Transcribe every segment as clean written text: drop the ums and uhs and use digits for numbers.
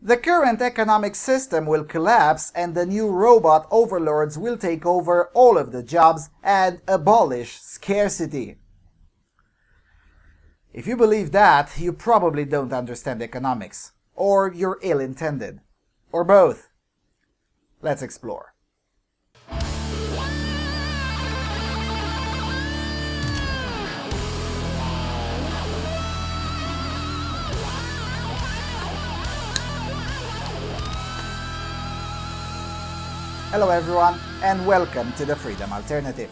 The current economic system will collapse and the new robot overlords will take over all of the jobs and abolish scarcity. If you believe that, you probably don't understand economics, or you're ill-intended, or both. Let's explore. Hello everyone, and welcome to the Freedom Alternative.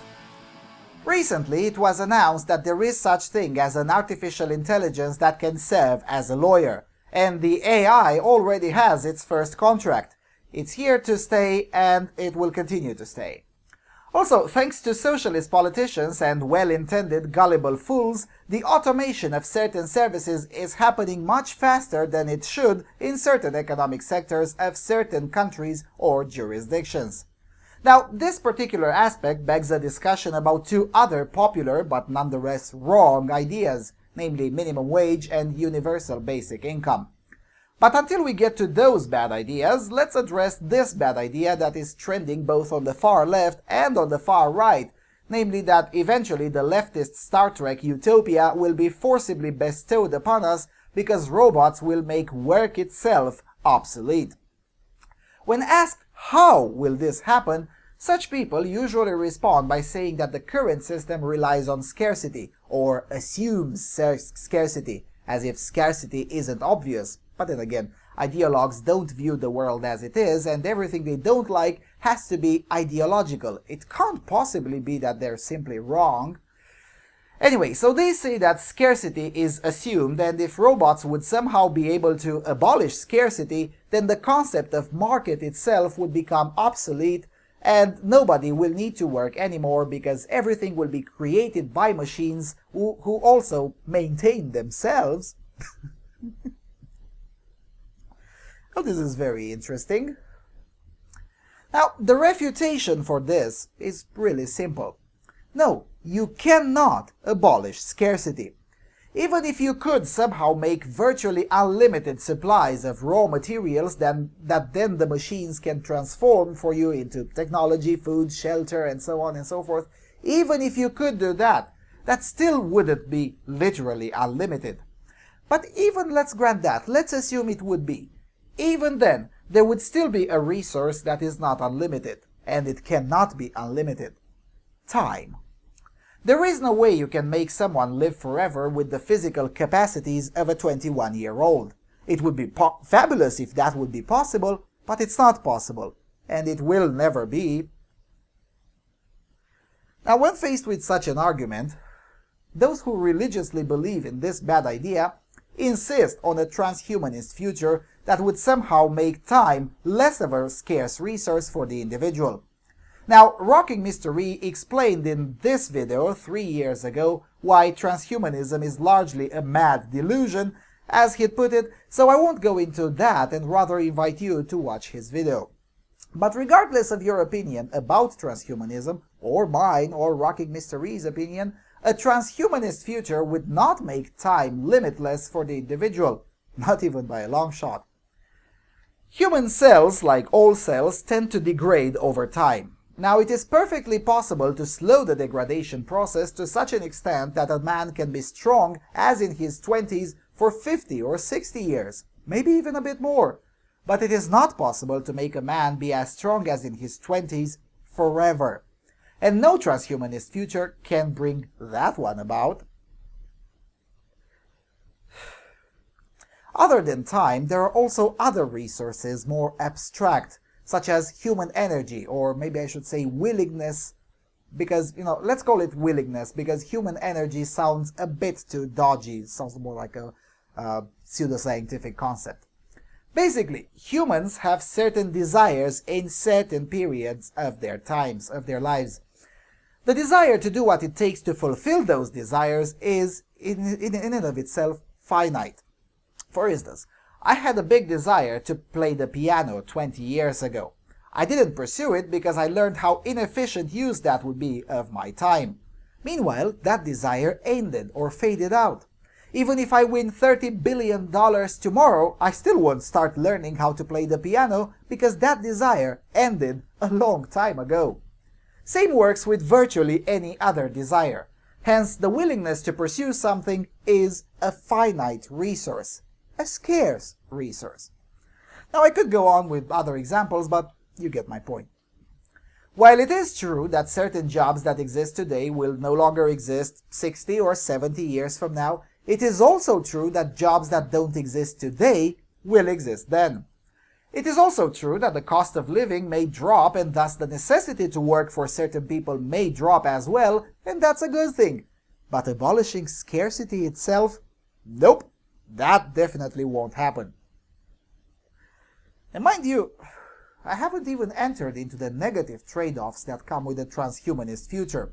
Recently, it was announced that there is such thing as an artificial intelligence that can serve as a lawyer, and the AI already has its first contract. It's here to stay, and it will continue to stay. Also, thanks to socialist politicians and well-intended gullible fools, the automation of certain services is happening much faster than it should in certain economic sectors of certain countries or jurisdictions. Now, this particular aspect begs a discussion about two other popular but nonetheless wrong ideas, namely minimum wage and universal basic income. But until we get to those bad ideas, let's address this bad idea that is trending both on the far left and on the far right, namely that eventually the leftist Star Trek utopia will be forcibly bestowed upon us because robots will make work itself obsolete. When asked how will this happen, such people usually respond by saying that the current system relies on scarcity, or assumes scarcity, as if scarcity isn't obvious. But then again, ideologues don't view the world as it is, and everything they don't like has to be ideological. It can't possibly be that they're simply wrong. Anyway, so they say that scarcity is assumed, and if robots would somehow be able to abolish scarcity, then the concept of market itself would become obsolete, and nobody will need to work anymore because everything will be created by machines who also maintain themselves. Oh, this is very interesting. Now, the refutation for this is really simple. No, you cannot abolish scarcity. Even if you could somehow make virtually unlimited supplies of raw materials that then the machines can transform for you into technology, food, shelter, and so on and so forth, even if you could do that, that still wouldn't be literally unlimited. But even let's grant that, let's assume it would be. Even then, there would still be a resource that is not unlimited, and it cannot be unlimited. Time. There is no way you can make someone live forever with the physical capacities of a 21-year-old. It would be fabulous if that would be possible, but it's not possible, and it will never be. Now, when faced with such an argument, those who religiously believe in this bad idea insist on a transhumanist future that would somehow make time less of a scarce resource for the individual. Now, Rocking Mr. E explained in this video 3 years ago why transhumanism is largely a mad delusion, as he'd put it, so I won't go into that and rather invite you to watch his video. But regardless of your opinion about transhumanism, or mine or Rocking Mr. E's opinion, a transhumanist future would not make time limitless for the individual, not even by a long shot. Human cells, like all cells, tend to degrade over time. Now, it is perfectly possible to slow the degradation process to such an extent that a man can be strong as in his 20s for 50 or 60 years, maybe even a bit more. But it is not possible to make a man be as strong as in his 20s forever. And no transhumanist future can bring that one about. Other than time, there are also other resources more abstract, such as human energy, or maybe I should say willingness, because, let's call it willingness, because human energy sounds a bit too dodgy. It sounds more like a pseudoscientific concept. Basically, humans have certain desires in certain periods of their lives. The desire to do what it takes to fulfill those desires is, in and of itself, finite. For instance, I had a big desire to play the piano 20 years ago. I didn't pursue it because I learned how inefficient use that would be of my time. Meanwhile, that desire ended or faded out. Even if I win $30 billion tomorrow, I still won't start learning how to play the piano because that desire ended a long time ago. Same works with virtually any other desire. Hence, the willingness to pursue something is a finite resource, a scarce resource. Now, I could go on with other examples, but you get my point. While it is true that certain jobs that exist today will no longer exist 60 or 70 years from now, it is also true that jobs that don't exist today will exist then. It is also true that the cost of living may drop and thus the necessity to work for certain people may drop as well, and that's a good thing. But abolishing scarcity itself? Nope, that definitely won't happen. And mind you, I haven't even entered into the negative trade-offs that come with a transhumanist future.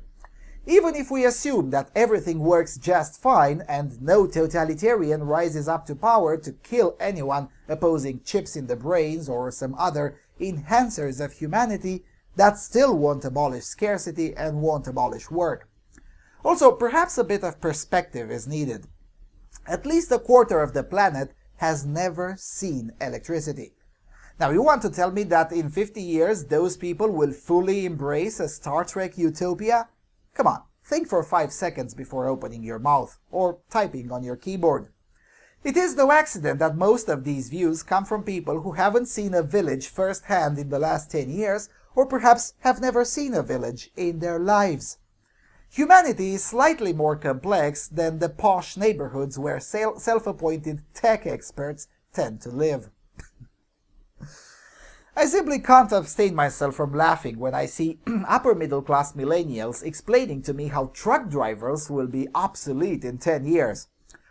Even if we assume that everything works just fine and no totalitarian rises up to power to kill anyone opposing chips in the brains or some other enhancers of humanity, that still won't abolish scarcity and won't abolish work. Also, perhaps a bit of perspective is needed. At least a quarter of the planet has never seen electricity. Now, you want to tell me that in 50 years those people will fully embrace a Star Trek utopia? Come on, think for 5 seconds before opening your mouth or typing on your keyboard. It is no accident that most of these views come from people who haven't seen a village firsthand in the last 10 years, or perhaps have never seen a village in their lives. Humanity is slightly more complex than the posh neighborhoods where self-appointed tech experts tend to live. I simply can't abstain myself from laughing when I see upper-middle-class millennials explaining to me how truck drivers will be obsolete in 10 years.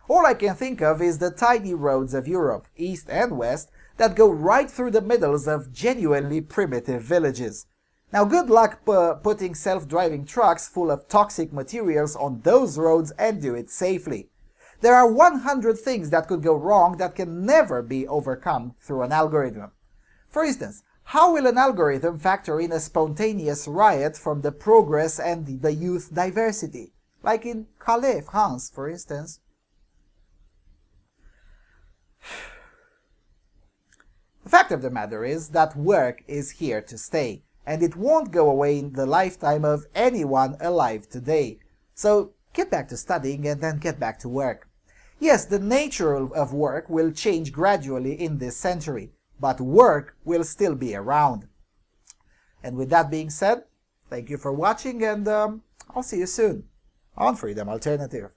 All I can think of is the tiny roads of Europe, east and west, that go right through the middles of genuinely primitive villages. Now, good luck putting self-driving trucks full of toxic materials on those roads and do it safely. There are 100 things that could go wrong that can never be overcome through an algorithm. For instance, how will an algorithm factor in a spontaneous riot from the progress and the youth diversity? Like in Calais, France, for instance. The fact of the matter is that work is here to stay, and it won't go away in the lifetime of anyone alive today. So get back to studying and then get back to work. Yes, the nature of work will change gradually in this century, but work will still be around. And with that being said, thank you for watching, and I'll see you soon on Freedom Alternative.